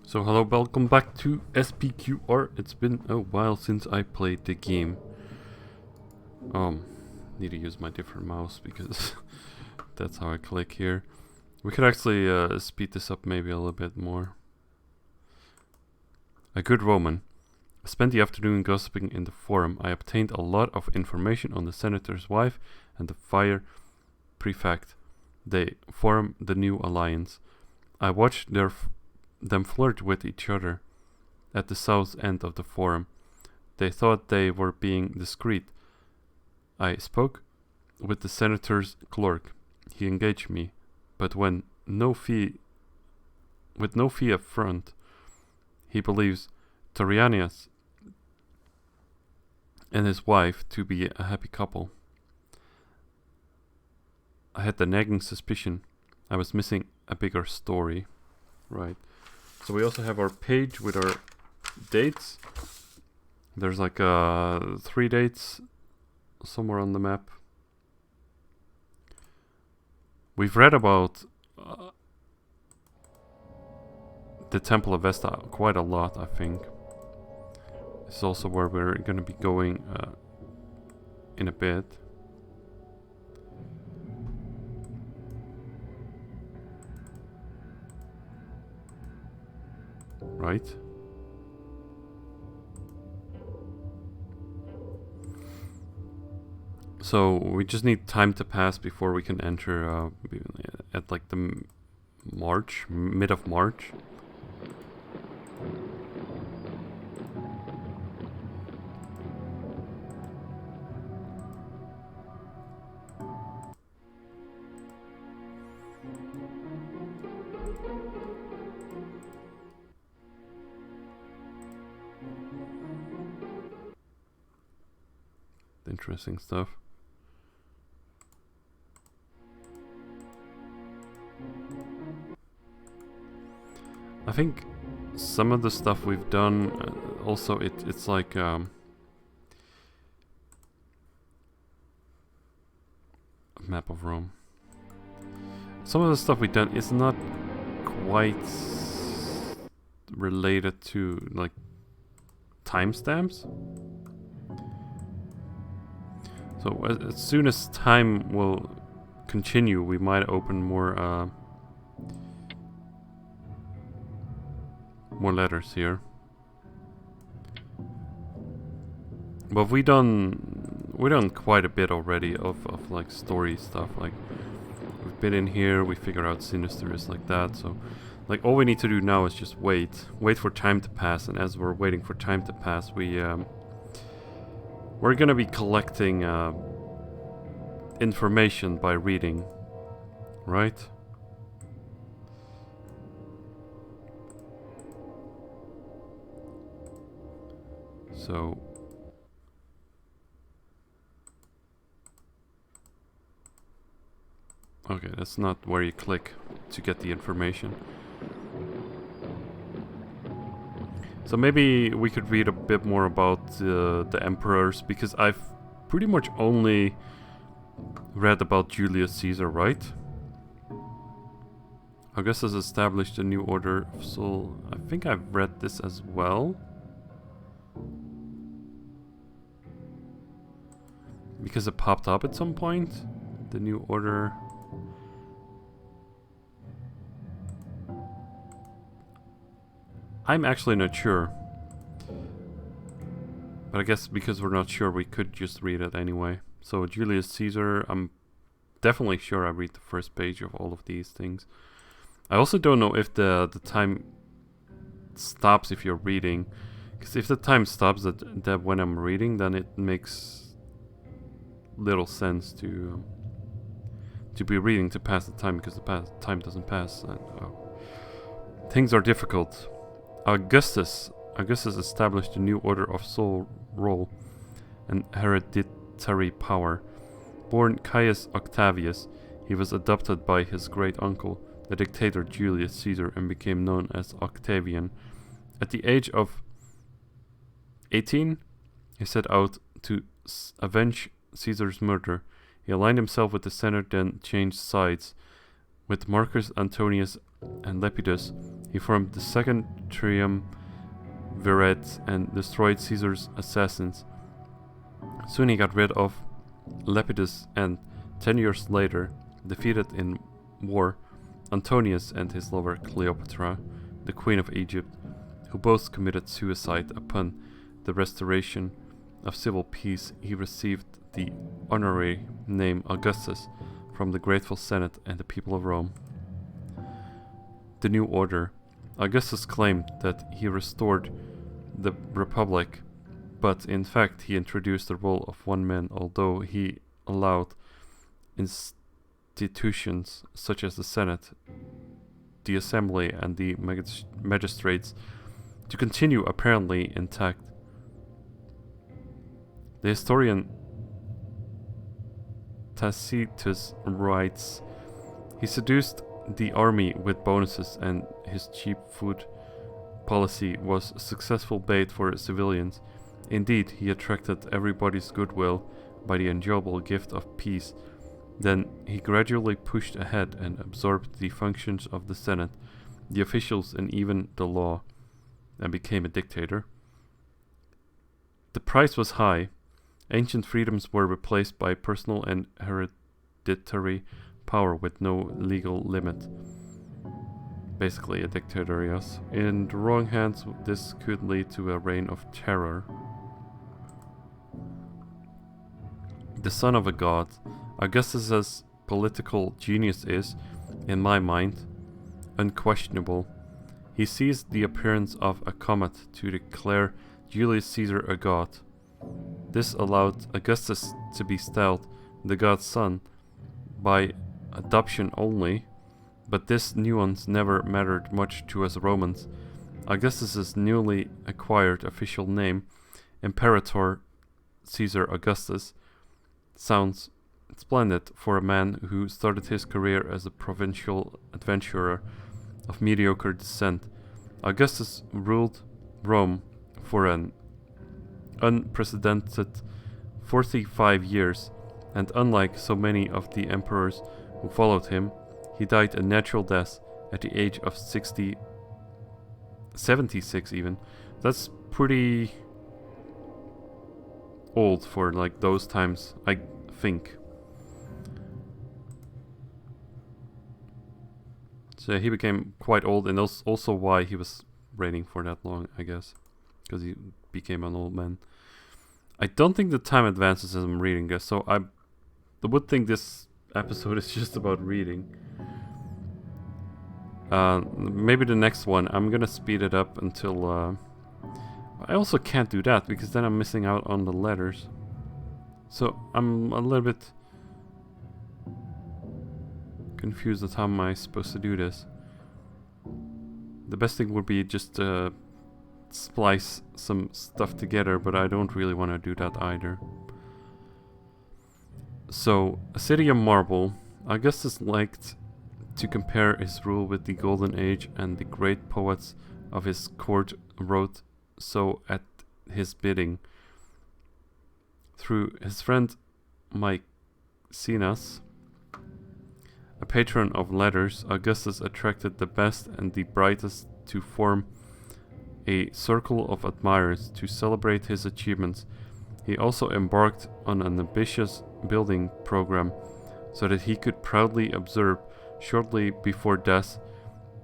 So hello, welcome back to S.P.Q.R. It's been a while since I played the game. Need to use my different mouse because that's how I click here. We could actually speed this up maybe a little bit more. A good Roman. I spent the afternoon gossiping in the forum. I obtained a lot of information on the senator's wife and the fire prefect. They form the new alliance. I watched them flirt with each other at the south end of the forum. They thought they were being discreet. I spoke with the senator's clerk. He engaged me, but with no fee up front. He believes Torianias and his wife to be a happy couple. I had the nagging suspicion I was missing a bigger story. Right. So we also have our page with our dates. There's like 3 dates somewhere on the map. We've read about the Temple of Vesta quite a lot, I think. This is also where we're going to be going in a bit. Right. So we just need time to pass before we can enter at like the mid of March. Interesting stuff. I think some of the stuff we've done, also it's like a map of Rome. Some of the stuff we've done is not quite related to like timestamps. So as soon as time will continue, we might open more letters here. But we've done quite a bit already of like story stuff. Like we've been in here, we figure out Sinister is like that. So like all we need to do now is just wait for time to pass. And as we're waiting for time to pass, we're gonna be collecting information by reading, right? So okay, that's not where you click to get the information. So maybe we could read a bit more about the emperors, because I've pretty much only read about Julius Caesar, right? Augustus established a new order of Sol. I think I've read this as well. Because it popped up at some point. The new order. I'm actually not sure. But I guess because we're not sure, we could just read it anyway. So Julius Caesar, I'm definitely sure I read the first page of all of these things. I also don't know if the time stops if you're reading. Because if the time stops that when I'm reading, then it makes little sense to be reading to pass the time, because the time doesn't pass. Things are difficult. Augustus established a new order of sole role and hereditary power. Born Caius Octavius, he was adopted by his great uncle, the dictator Julius Caesar, and became known as Octavian. At the age of 18, he set out to avenge Caesar's murder. He aligned himself with the Senate, then changed sides. With Marcus Antonius and Lepidus, He formed the second triumvirate and destroyed Caesar's assassins. Soon he got rid of Lepidus and 10 years later defeated in war Antonius and his lover Cleopatra, the Queen of Egypt, who both committed suicide upon the restoration of civil peace. He received the honorary name Augustus from the grateful Senate and the people of Rome. The new order. Augustus claimed that he restored the republic, but in fact he introduced the rule of one man, although he allowed institutions such as the Senate, the Assembly, and the magistrates to continue apparently intact. The historian Tacitus writes, he seduced the army with bonuses, and his cheap food policy was a successful bait for civilians. Indeed, he attracted everybody's goodwill by the enjoyable gift of peace. Then he gradually pushed ahead and absorbed the functions of the Senate, the officials, and even the law, and became a dictator. The price was high. Ancient freedoms were replaced by personal and hereditary power with no legal limit. Basically a dictator, yes. In the wrong hands, this could lead to a reign of terror. The son of a god. Augustus's political genius is, in my mind, unquestionable. He seized the appearance of a comet to declare Julius Caesar a god. This allowed Augustus to be styled the god's son by adoption only, but this nuance never mattered much to us Romans. Augustus's newly acquired official name, Imperator Caesar Augustus, sounds splendid for a man who started his career as a provincial adventurer of mediocre descent. Augustus ruled Rome for an unprecedented 45 years, and unlike so many of the emperors who followed him, he died a natural death at the age of 76 even. That's pretty old for like those times, I think. So he became quite old, and that's also why he was reigning for that long, I guess, because he became an old man. I don't think the time advances as I'm reading this, so I would think this episode is just about reading. Maybe the next one, I'm gonna speed it up until... I also can't do that, because then I'm missing out on the letters. So I'm a little bit confused at how am I supposed to do this. The best thing would be just to splice some stuff together, but I don't really want to do that either. So, a city of marble. Augustus liked to compare his rule with the Golden Age, and the great poets of his court wrote so at his bidding. Through his friend Maecenas, a patron of letters, Augustus attracted the best and the brightest to form a circle of admirers to celebrate his achievements. He also embarked on an ambitious building program so that he could proudly observe shortly before death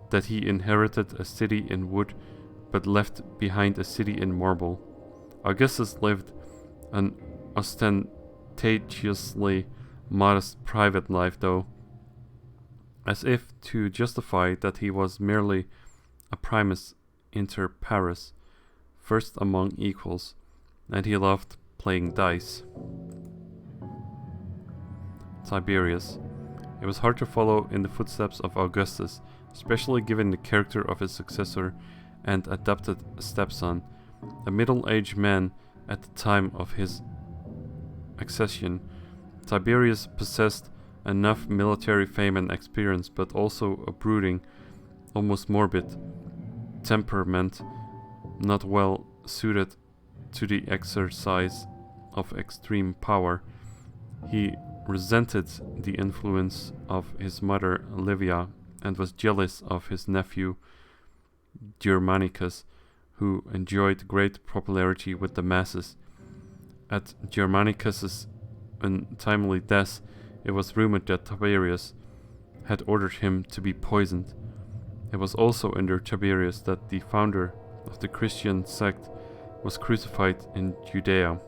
that he inherited a city in wood but left behind a city in marble. Augustus lived an ostentatiously modest private life, though, as if to justify that he was merely a primus inter pares, first among equals, and he loved playing dice. Tiberius. It was hard to follow in the footsteps of Augustus, especially given the character of his successor and adopted stepson, a middle-aged man at the time of his accession. Tiberius possessed enough military fame and experience, but also a brooding, almost morbid temperament, not well suited to the exercise of extreme power. He resented the influence of his mother Livia and was jealous of his nephew Germanicus, who enjoyed great popularity with the masses. At Germanicus's untimely death, it was rumored that Tiberius had ordered him to be poisoned. It was also under Tiberius that the founder of the Christian sect was crucified in Judea.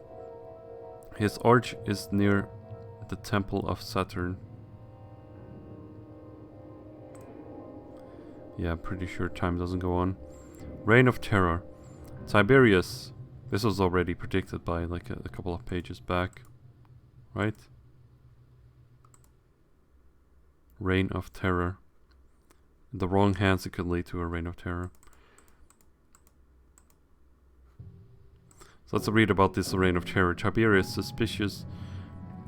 His arch is near the Temple of Saturn. Yeah, I'm pretty sure time doesn't go on. Reign of Terror. Tiberius. This was already predicted by like a couple of pages back, right? Reign of Terror. In the wrong hands it could lead to a reign of terror. So let's read about this reign of terror. Tiberius, suspicious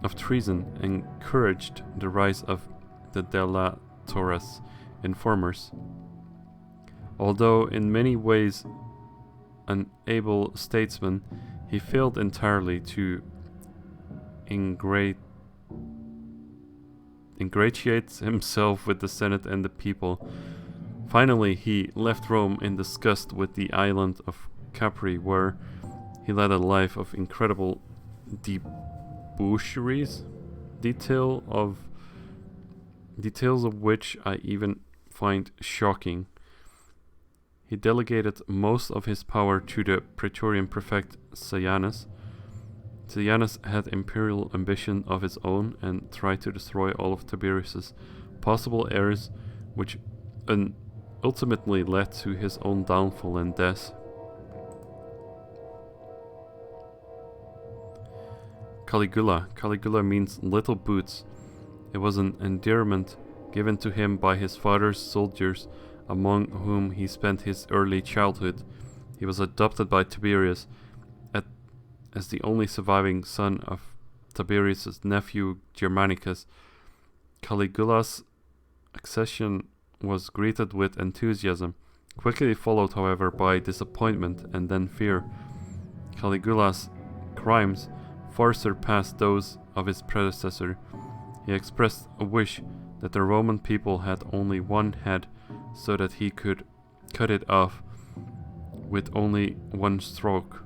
of treason, encouraged the rise of the delatores, informers. Although in many ways an able statesman, he failed entirely to ingratiate himself with the Senate and the people. Finally, he left Rome in disgust with the island of Capri, where he led a life of incredible debaucheries, details of which I even find shocking. He delegated most of his power to the Praetorian prefect Sejanus. Sejanus had imperial ambition of his own and tried to destroy all of Tiberius's possible heirs, which ultimately led to his own downfall and death. Caligula. Caligula means little boots. It was an endearment given to him by his father's soldiers, among whom he spent his early childhood. He was adopted by Tiberius as the only surviving son of Tiberius's nephew Germanicus. Caligula's accession was greeted with enthusiasm, quickly followed however by disappointment and then fear. Caligula's crimes far surpassed those of his predecessor. He expressed a wish that the Roman people had only one head, so that he could cut it off with only one stroke.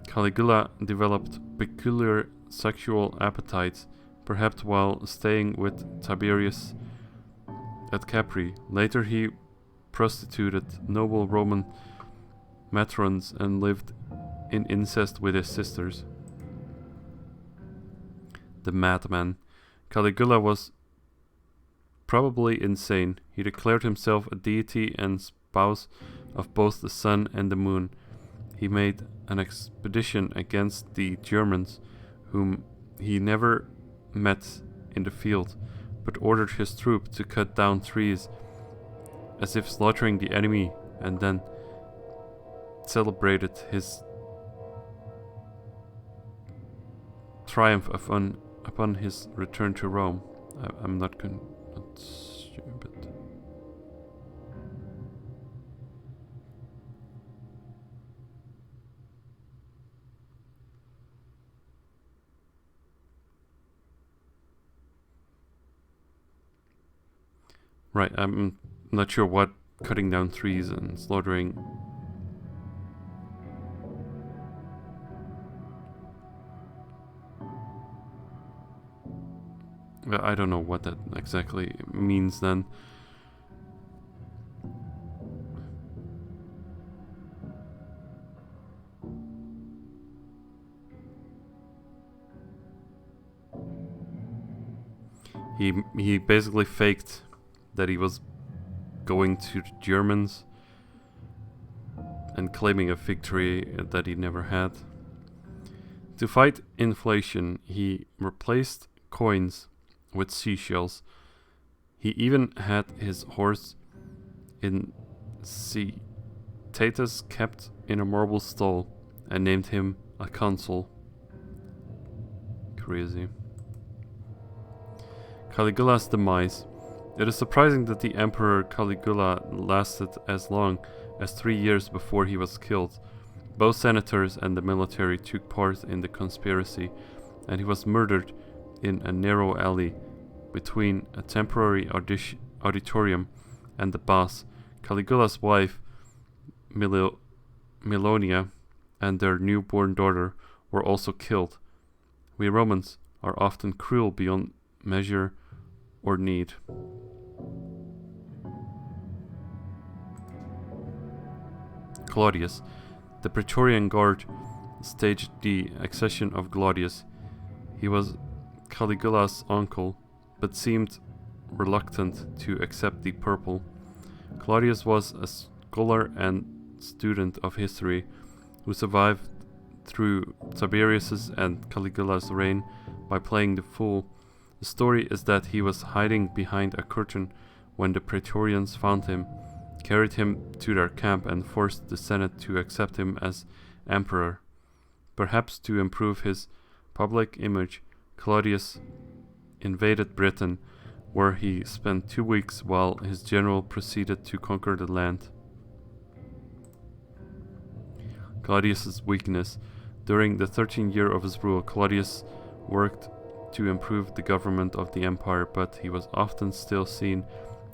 Caligula developed peculiar sexual appetites, perhaps while staying with Tiberius at Capri. Later he prostituted noble Roman matrons and lived in incest with his sisters. The madman. Caligula was probably insane. He declared himself a deity and spouse of both the sun and the moon. He made an expedition against the Germans, whom he never met in the field, but ordered his troop to cut down trees as if slaughtering the enemy, and then celebrated his triumph upon his return to Rome. I'm not stupid. Right, I'm not sure what cutting down trees and slaughtering. I don't know what that exactly means then. He basically faked that he was going to the Germans and claiming a victory that he never had. To fight inflation, he replaced coins with seashells. He even had his horse in Cetatus kept in a marble stall and named him a consul. Crazy. Caligula's demise. It is surprising that the Emperor Caligula lasted as long as 3 years before he was killed. Both senators and the military took part in the conspiracy, and he was murdered in a narrow alley between a temporary auditorium and the baths. Caligula's wife Milonia and their newborn daughter were also killed. We Romans are often cruel beyond measure or need. Claudius. The Praetorian Guard staged the accession of Claudius. He was Caligula's uncle, but seemed reluctant to accept the purple. Claudius was a scholar and student of history who survived through Tiberius's and Caligula's reign by playing the fool. The story is that he was hiding behind a curtain when the Praetorians found him, carried him to their camp and forced the Senate to accept him as emperor. Perhaps to improve his public image, Claudius invaded Britain, where he spent 2 weeks while his general proceeded to conquer the land. Claudius's weakness. During the 13th year of his rule, Claudius worked to improve the government of the empire, but he was often still seen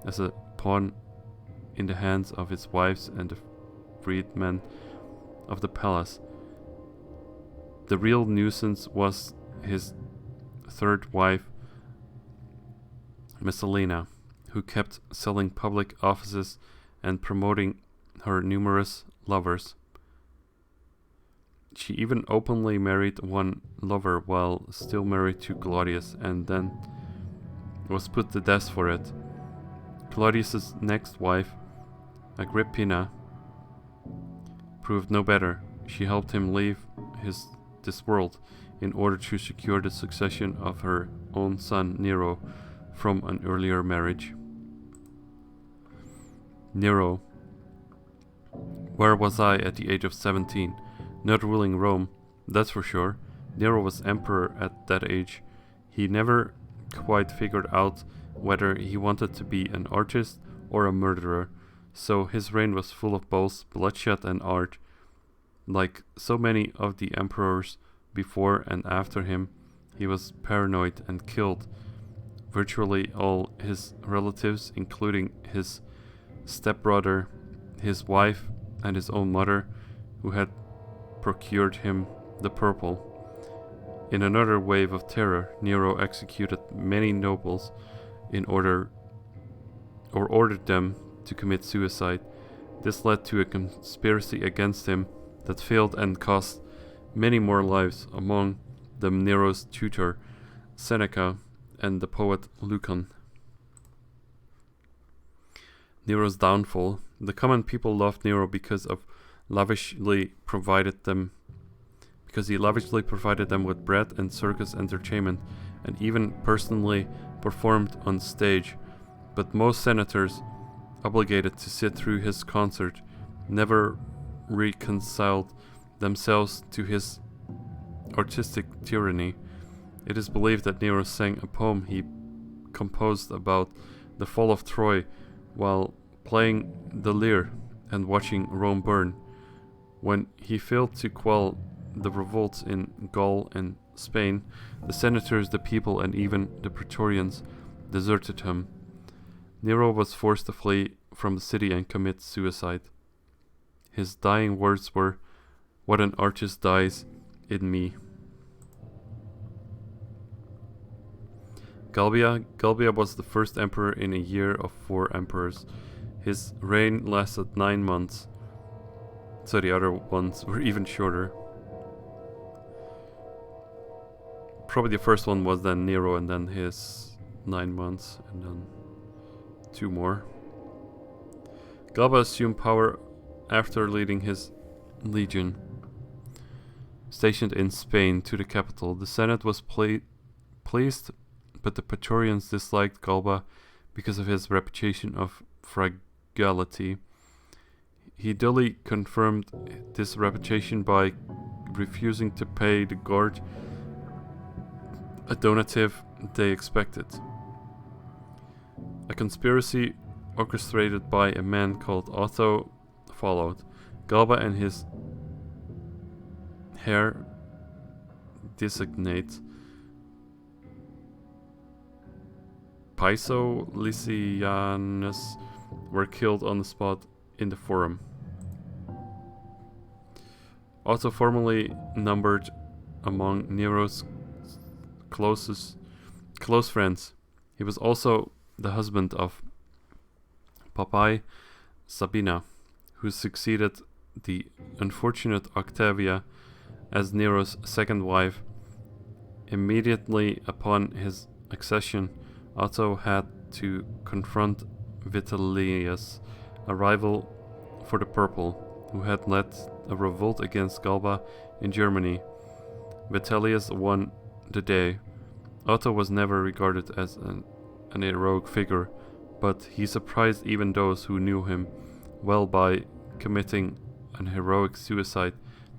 as a pawn in the hands of his wives and the freedmen of the palace. The real nuisance was his third wife, Messalina, who kept selling public offices and promoting her numerous lovers. She even openly married one lover while still married to Claudius, and then was put to death for it. Claudius's next wife, Agrippina, proved no better. She helped him leave this world in order to secure the succession of her own son Nero from an earlier marriage. Nero. Where was I at the age of 17? Not ruling Rome, that's for sure. Nero was emperor at that age. He never quite figured out whether he wanted to be an artist or a murderer, so his reign was full of both bloodshed and art. Like so many of the emperors before and after him, he was paranoid and killed virtually all his relatives, including his stepbrother, his wife, and his own mother, who had procured him the purple. In another wave of terror, Nero executed many nobles ordered them to commit suicide. This led to a conspiracy against him that failed and cost many more lives, among them Nero's tutor, Seneca, and the poet Lucan. Nero's downfall. The common people loved Nero because he lavishly provided them with bread and circus entertainment, and even personally performed on stage. But most senators, obligated to sit through his concert, never reconciled themselves to his artistic tyranny. It is believed that Nero sang a poem he composed about the fall of Troy while playing the lyre and watching Rome burn. When he failed to quell the revolts in Gaul and Spain, the senators, the people, and even the Praetorians deserted him. Nero was forced to flee from the city and commit suicide. His dying words were, "What an artist dies in me." Galba was the first emperor in a year of 4 emperors. His reign lasted 9 months, so the other ones were even shorter. Probably the first one was then Nero, and then his 9 months, and then 2 more. Galba assumed power after leading his legion, stationed in Spain, to the capital. The Senate was pleased, but the Praetorians disliked Galba because of his reputation of frugality. He dully confirmed this reputation by refusing to pay the guard a donative they expected. A conspiracy orchestrated by a man called Otho followed. Galba and his heir designate Piso Lysianus were killed on the spot in the Forum. Otto formerly numbered among Nero's close friends. He was also the husband of Poppaea Sabina, who succeeded the unfortunate Octavia as Nero's second wife. Immediately upon his accession, Otto had to confront Vitellius, a rival for the purple, who had led a revolt against Galba in Germany. Vitellius won the day. Otto was never regarded as an heroic figure, but he surprised even those who knew him well by committing an heroic suicide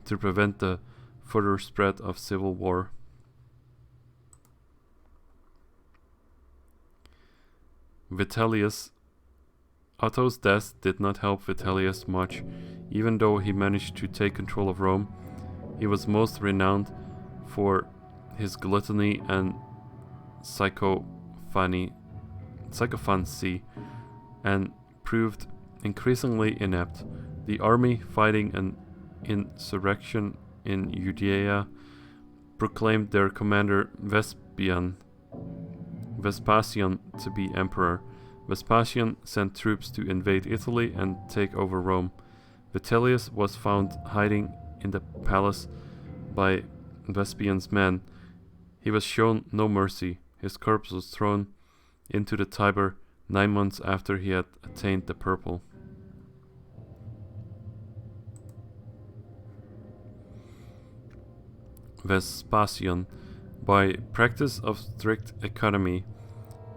to prevent the further spread of civil war. Otto's death did not help Vitellius much. Even though he managed to take control of Rome, he was most renowned for his gluttony and sycophancy, and proved increasingly inept. The army fighting an insurrection in Judea proclaimed their commander Vespasian to be emperor. Vespasian sent troops to invade Italy and take over Rome. Vitellius was found hiding in the palace by Vespasian's men. He was shown no mercy. His corpse was thrown into the Tiber 9 months after he had attained the purple. Vespasian. By practice of strict economy,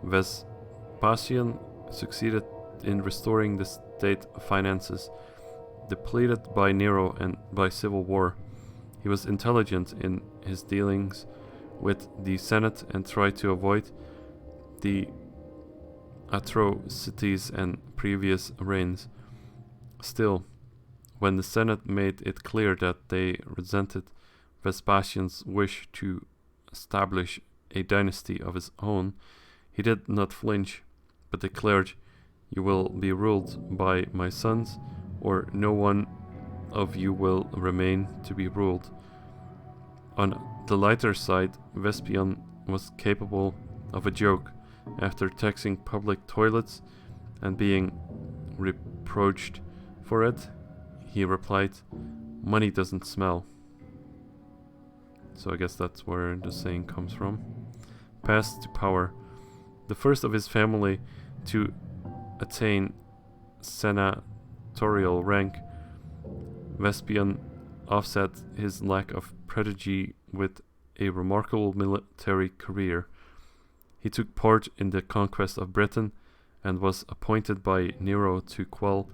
Vespasian succeeded in restoring the state finances, depleted by Nero and by civil war. He was intelligent in his dealings with the Senate and tried to avoid the atrocities and previous reigns. Still, when the Senate made it clear that they resented Vespasian's wish to establish a dynasty of his own, he did not flinch, but declared, "You will be ruled by my sons, or no one of you will remain to be ruled." On the lighter side, Vespasian was capable of a joke. After taxing public toilets and being reproached for it, he replied, "Money doesn't smell." So I guess that's where the saying comes from. Passed to power. The first of his family to attain senatorial rank, Vespasian offset his lack of prodigy with a remarkable military career. He took part in the conquest of Britain and was appointed by Nero to quell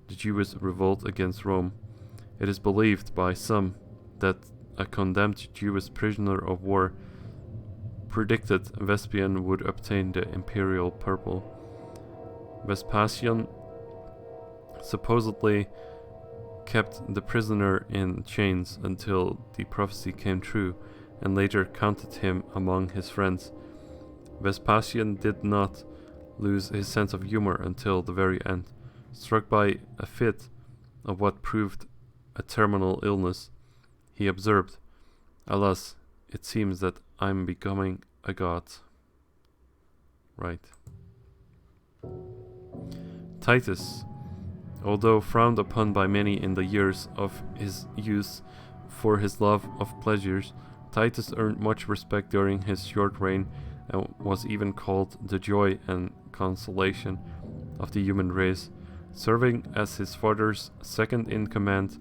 the Jewish revolt against Rome. It is believed by some that a condemned Jewish prisoner of war predicted Vespasian would obtain the imperial purple. Vespasian supposedly kept the prisoner in chains until the prophecy came true, and later counted him among his friends. Vespasian did not lose his sense of humor until the very end. Struck by a fit of what proved a terminal illness, he observed, "Alas, it seems that I'm becoming a god." Right. Titus. Although frowned upon by many in the years of his youth for his love of pleasures, Titus earned much respect during his short reign and was even called the joy and consolation of the human race. Serving as his father's second in command,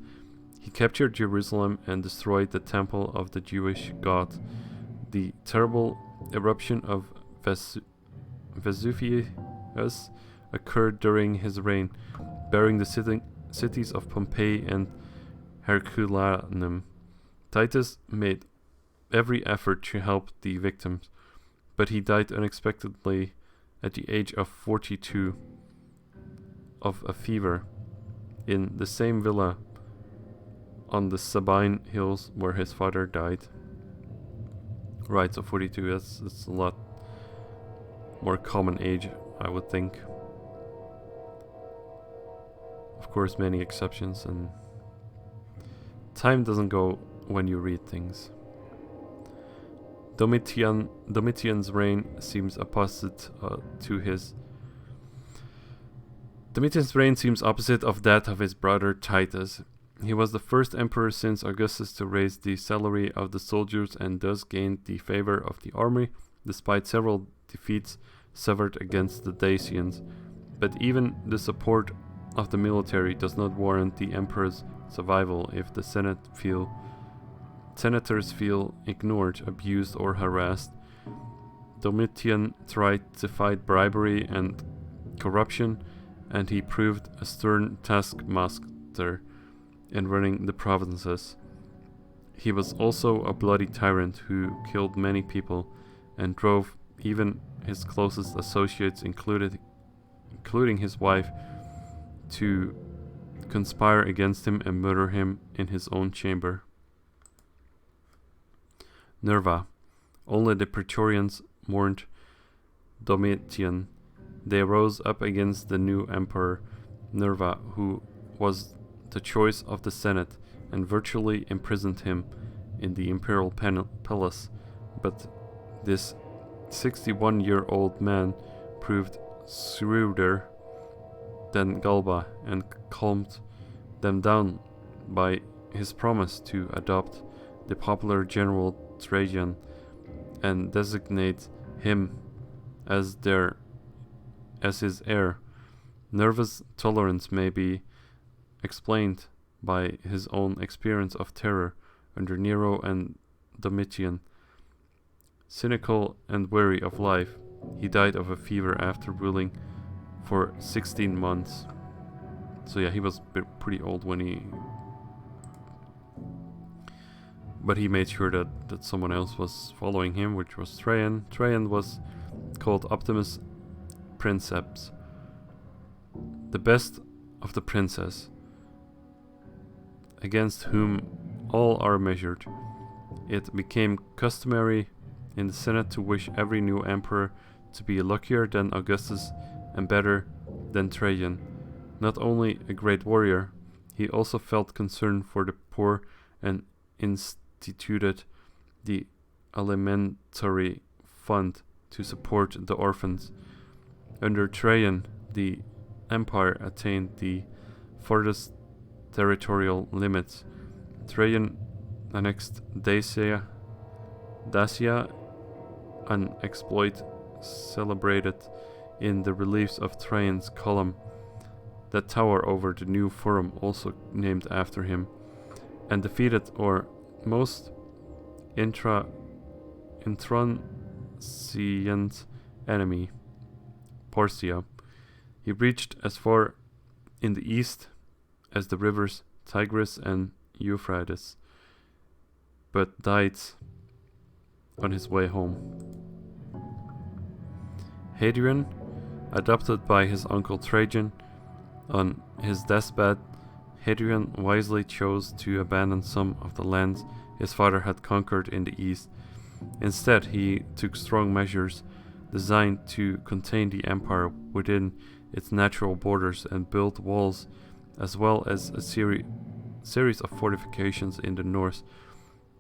he captured Jerusalem and destroyed the temple of the Jewish god. The terrible eruption of Vesuvius occurred during his reign, burying the cities of Pompeii and Herculaneum. Titus made every effort to help the victims, but he died unexpectedly at the age of 42 of a fever in the same villa on the Sabine hills where his father died. Right, so 42, that's a lot more common age, I would think. Of course, many exceptions, and Time doesn't go when you read things. Domitian's reign seems opposite of that of his brother Titus. He was the first emperor since Augustus to raise the salary of the soldiers and thus gained the favor of the army, despite several defeats suffered against the Dacians. But even the support of the military does not warrant the emperor's survival if the senators feel ignored, abused, or harassed. Domitian tried to fight bribery and corruption, and he proved a stern taskmaster in running the provinces. He was also a bloody tyrant who killed many people and drove even his closest associates, including his wife, to conspire against him and murder him in his own chamber. Nerva. Only the Praetorians mourned Domitian. They rose up against the new emperor, Nerva, who was the choice of the Senate, and virtually imprisoned him in the imperial palace. But this 61-year-old man proved shrewder than Galba and calmed them down by his promise to adopt the popular general Trajan and designate him as his heir. Nerva's tolerance may be explained by his own experience of terror under Nero and Domitian. Cynical and weary of life, he died of a fever after ruling for 16 months. So yeah, he was pretty old when he... But he made sure that someone else was following him, which was Trajan. Trajan was called Optimus Princeps, the best of the princes, against whom all are measured. It became customary in the Senate to wish every new emperor to be luckier than Augustus and better than Trajan. Not only a great warrior, he also felt concern for the poor and instituted the alimentary fund to support the orphans. Under Trajan, the empire attained the farthest territorial limits. Trajan annexed Dacia, an exploit celebrated in the reliefs of Trajan's column that tower over the new forum, also named after him, and defeated our most intransigent enemy, Porcia. He reached as far in the east as the rivers Tigris and Euphrates, but died on his way home. Hadrian, adopted by his uncle Trajan on his deathbed, Hadrian wisely chose to abandon some of the lands his father had conquered in the east. Instead, he took strong measures designed to contain the empire within its natural borders and built walls as well as a series of fortifications in the north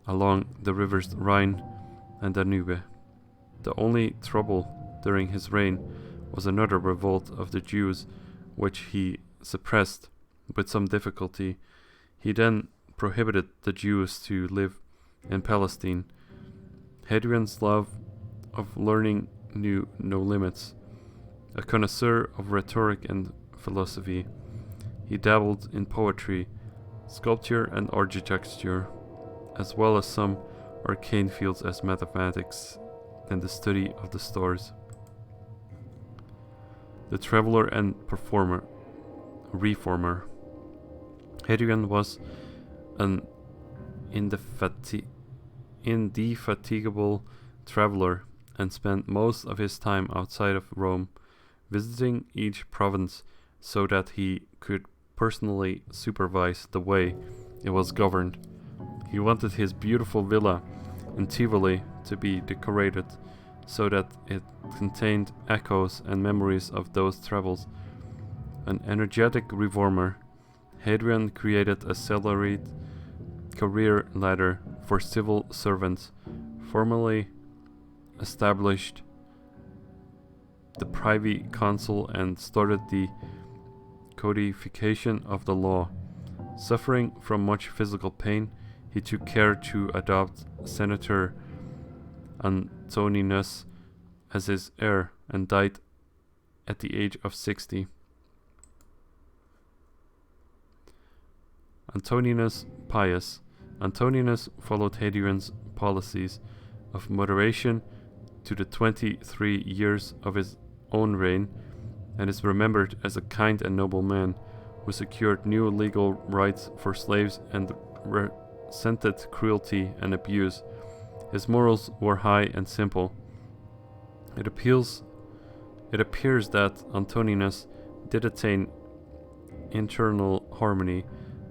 along the rivers Rhine and Danube. The only trouble during his reign was another revolt of the Jews, which he suppressed with some difficulty. He then prohibited the Jews to live in Palestine. Hadrian's love of learning knew no limits. A connoisseur of rhetoric and philosophy, he dabbled in poetry, sculpture, and architecture, as well as some arcane fields as mathematics and the study of the stars. The traveler and reformer. Hadrian was an indefatigable traveler and spent most of his time outside of Rome, visiting each province so that he could personally supervise the way it was governed. He wanted his beautiful villa in Tivoli to be decorated so that it contained echoes and memories of those travels. An energetic reformer, Hadrian created a salaried career ladder for civil servants, formally established the Privy Council and started the codification of the law. Suffering from much physical pain, he took care to adopt Senator Antoninus as his heir and died at the age of 60. Antoninus Pius. Antoninus followed Hadrian's policies of moderation to the 23 years of his own reign and is remembered as a kind and noble man who secured new legal rights for slaves and resented cruelty and abuse. His morals were high and simple. It appears that Antoninus did attain internal harmony,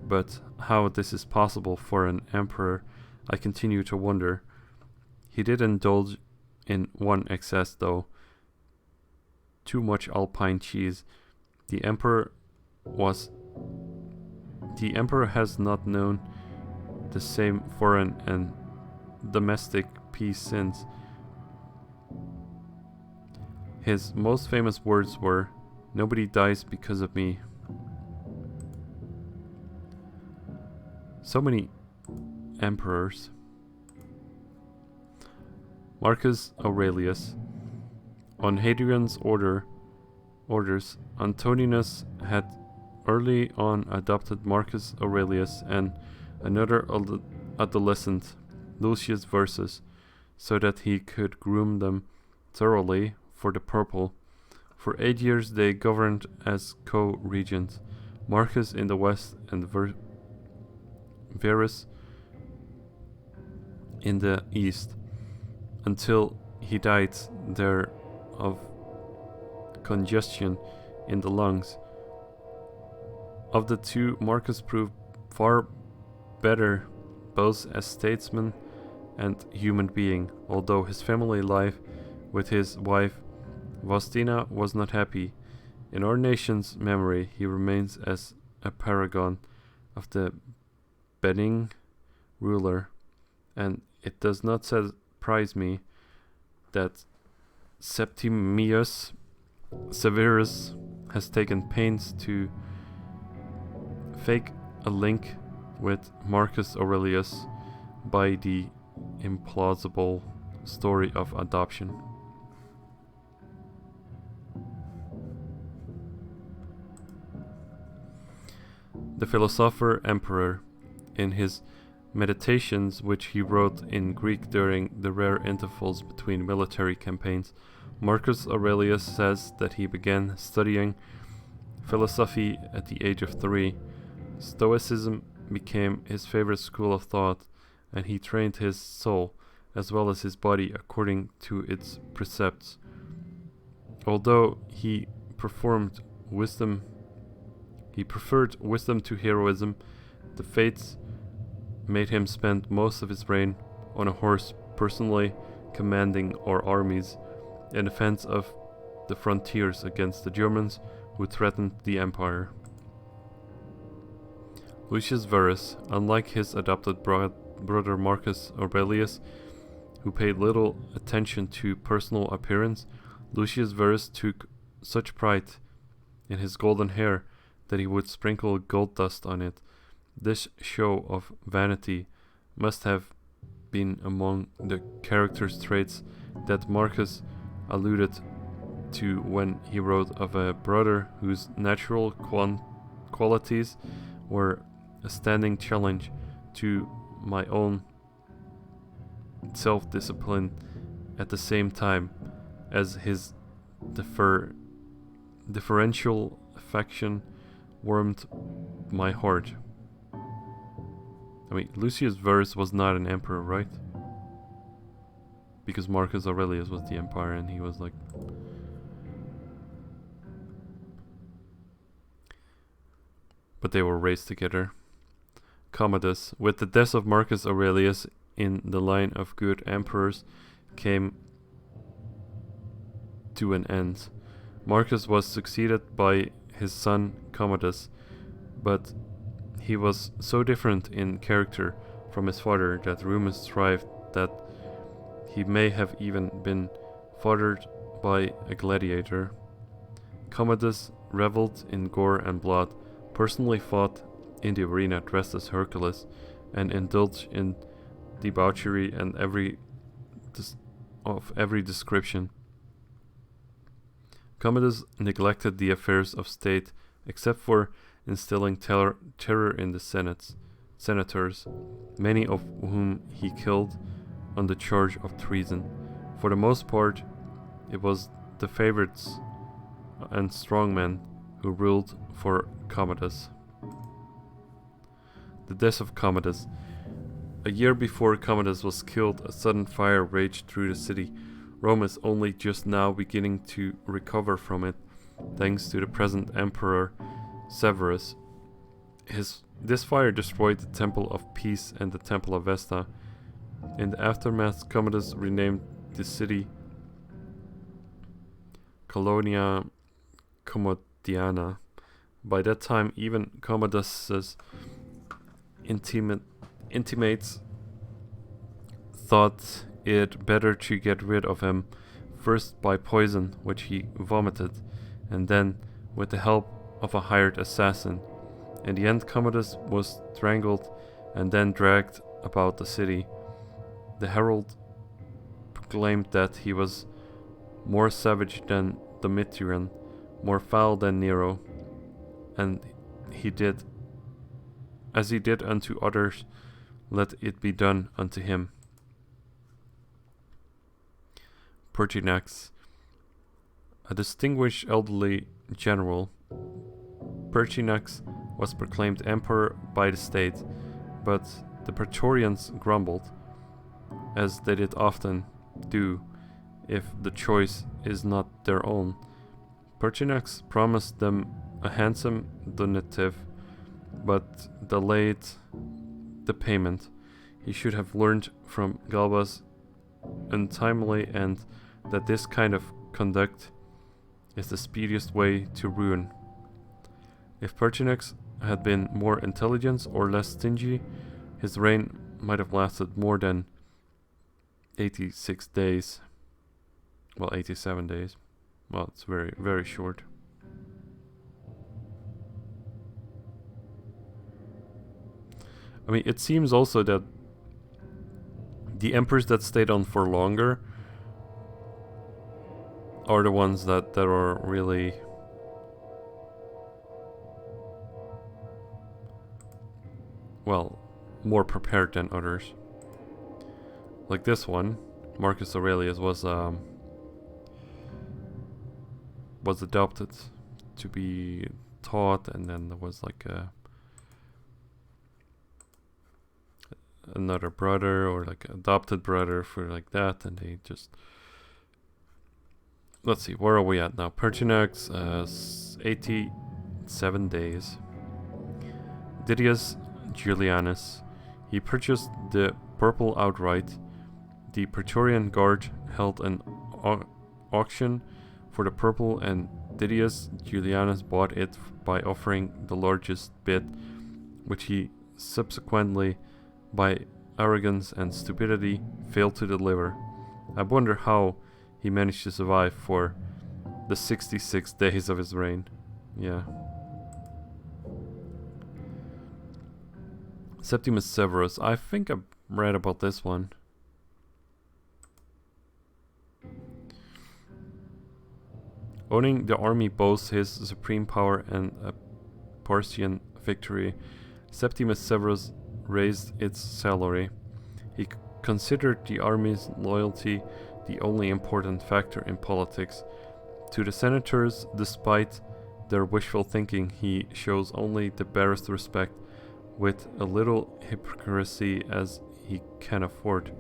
but how this is possible for an emperor, I continue to wonder. He did indulge in one excess, though: too much Alpine cheese. The emperor has not known the same foreign and domestic peace since. His most famous words were, "Nobody dies because of me." So many emperors. Marcus Aurelius. On Hadrian's orders, Antoninus had early on adopted Marcus Aurelius and another adolescent, Lucius Verus, so that he could groom them thoroughly for the purple. For 8 years they governed as co-regents, Marcus in the west and Verus in the east, until he died there of congestion in the lungs. Of the two, Marcus proved far better both as statesman and human being, although his family life with his wife Faustina was not happy. In our nation's memory, he remains as a paragon of the benign ruler, and it does not surprise me that Septimius Severus has taken pains to fake a link with Marcus Aurelius by the implausible story of adoption. The philosopher emperor, in his meditations, which he wrote in Greek during the rare intervals between military campaigns, Marcus Aurelius says that he began studying philosophy at the age of 3. Stoicism became his favorite school of thought, and he trained his soul as well as his body according to its precepts. Although he preferred wisdom to heroism, the fates made him spend most of his reign on a horse, personally commanding our armies in defense of the frontiers against the Germans who threatened the empire. Lucius Verus, unlike his adopted brother Marcus Aurelius, who paid little attention to personal appearance, Lucius Verus took such pride in his golden hair that he would sprinkle gold dust on it. This show of vanity must have been among the character traits that Marcus alluded to when he wrote of a brother whose natural qualities were a standing challenge to my own self-discipline, at the same time as his differential affection warmed my heart. I mean, Lucius Verus was not an emperor, right? Because Marcus Aurelius was the emperor and he was like... But they were raised together. Commodus. With the death of Marcus Aurelius in the line of good emperors came to an end. Marcus was succeeded by his son Commodus, but he was so different in character from his father that rumors thrived that he may have even been fathered by a gladiator. Commodus reveled in gore and blood, personally fought in the arena dressed as Hercules, and indulged in debauchery and of every description. Commodus neglected the affairs of state except for instilling terror in the senators, many of whom he killed on the charge of treason. For the most part, it was the favorites and strong men who ruled for Commodus. The death of Commodus. A year before Commodus was killed, a sudden fire raged through the city. Rome is only just now beginning to recover from it, thanks to the present Emperor Severus. This fire destroyed the Temple of Peace and the Temple of Vesta. In the aftermath, Commodus renamed the city Colonia Commodiana. By that time, even Commodus's intimates thought it better to get rid of him, first by poison, which he vomited, and then with the help of a hired assassin. In the end, Commodus was strangled and then dragged about the city. The herald proclaimed that he was more savage than Domitian, more foul than Nero, and he did as he did unto others, let it be done unto him. Pertinax, a distinguished elderly general. Pertinax was proclaimed emperor by the state, but the Praetorians grumbled, as they did often do if the choice is not their own. Pertinax promised them a handsome donative, but delayed the payment. He should have learned from Galba's untimely and that this kind of conduct is the speediest way to ruin. If Pertinax had been more intelligent or less stingy, his reign might have lasted more than 86 days. Well, 87 days. Well, it's very, very short. I mean, it seems also that the emperors that stayed on for longer are the ones that are really well, more prepared than others. Like this one, Marcus Aurelius was adopted to be taught, and then there was like another brother or like adopted brother for like that, and they just, let's see, where are we at now? Pertinax, 87 days. Didius Julianus, he purchased the purple outright. The Praetorian Guard held an auction for the purple, and Didius Julianus bought it by offering the largest bid, which he subsequently, by arrogance and stupidity, failed to deliver. I wonder how he managed to survive for the 66 days of his reign. Yeah. Septimus Severus. I think I read about this one. Owning the army boasts his supreme power and a Parthian victory. Septimus Severus raised its salary. He considered the army's loyalty the only important factor in politics. To the senators, despite their wishful thinking, he shows only the barest respect, with a little hypocrisy as he can afford.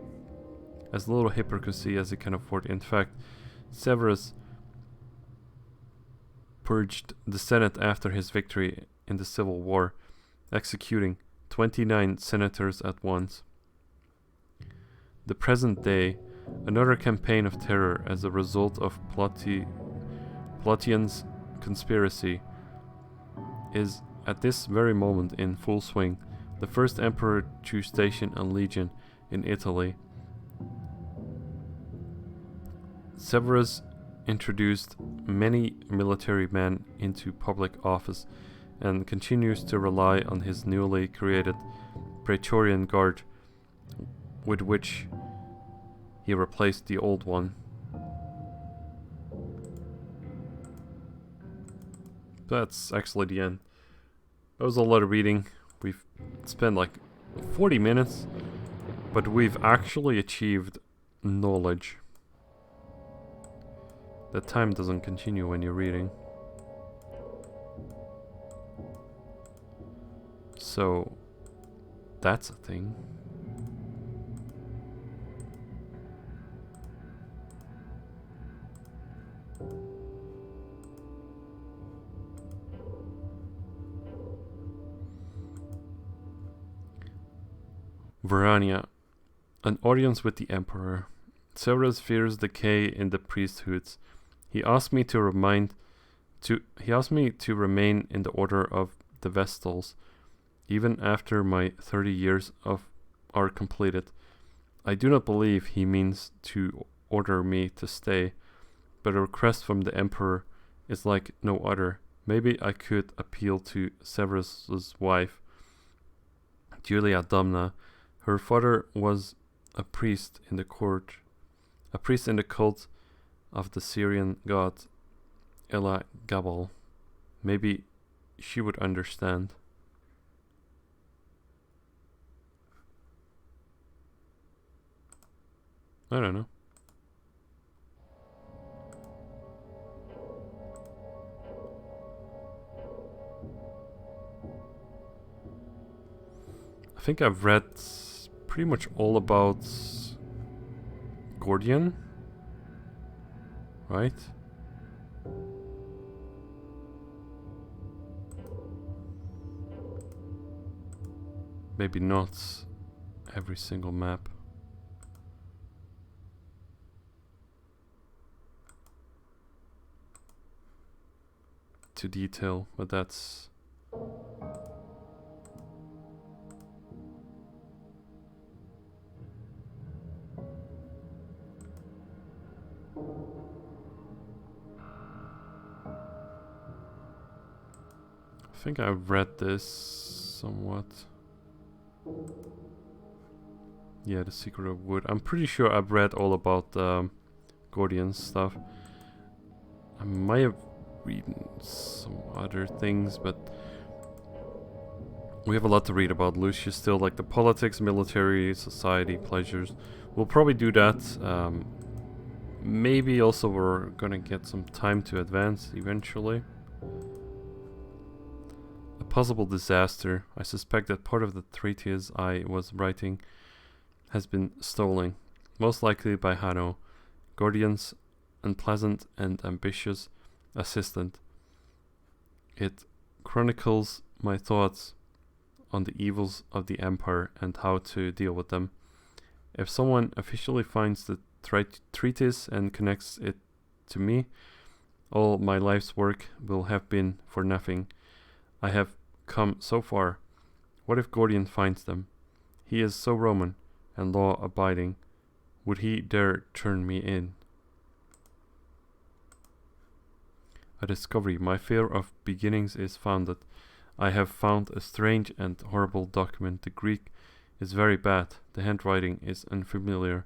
As little hypocrisy as he can afford. In fact, Severus purged the Senate after his victory in the Civil War, executing 29 senators at once. The present day, another campaign of terror as a result of Plautian's conspiracy, is at this very moment in full swing. the first emperor to station a legion in Italy. Severus introduced many military men into public office and continues to rely on his newly created Praetorian Guard, with which he replaced the old one. That's actually the end. That was a lot of reading. We've spent like 40 minutes, but we've actually achieved knowledge. The time doesn't continue when you're reading. So, that's a thing. Verania. An audience with the Emperor. Severus fears decay in the priesthoods. He asked me to remain in the order of the Vestals, even after my 30 years are completed. I do not believe he means to order me to stay, but a request from the Emperor is like no other. Maybe I could appeal to Severus's wife, Julia Domna. Her father was a priest in the cult of the Syrian god Elagabal. Maybe she would understand. I don't know. I think I've read pretty much all about Gordian, right? Maybe not every single map. To detail, but that's... I think I've read this somewhat. Yeah, The Secret of Wood. I'm pretty sure I've read all about Gordian stuff. I might have read some other things, but we have a lot to read about Lucius still, like the politics, military, society, pleasures. We'll probably do that. Maybe also we're gonna get some time to advance eventually. A possible disaster. I suspect that part of the treatise I was writing has been stolen, most likely by Hanno, Gordian's unpleasant and ambitious assistant. It chronicles my thoughts on the evils of the empire and how to deal with them. If someone officially finds the treatise and connects it to me, all my life's work will have been for nothing. I have come so far. What if Gordian finds them? He is so Roman and law-abiding. Would he dare turn me in? A discovery. My fear of beginnings is founded. I have found a strange and horrible document. The Greek is very bad. The handwriting is unfamiliar.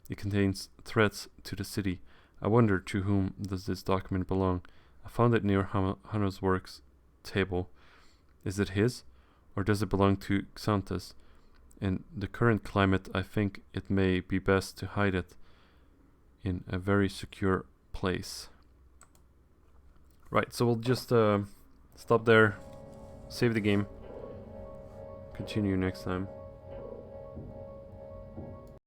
It contains threats to the city. I wonder to whom does this document belong. I found it near Hanno's works table. Is it his, or does it belong to Xanthus? In the current climate, I think it may be best to hide it in a very secure place. Right, so we'll just stop there, save the game, continue next time.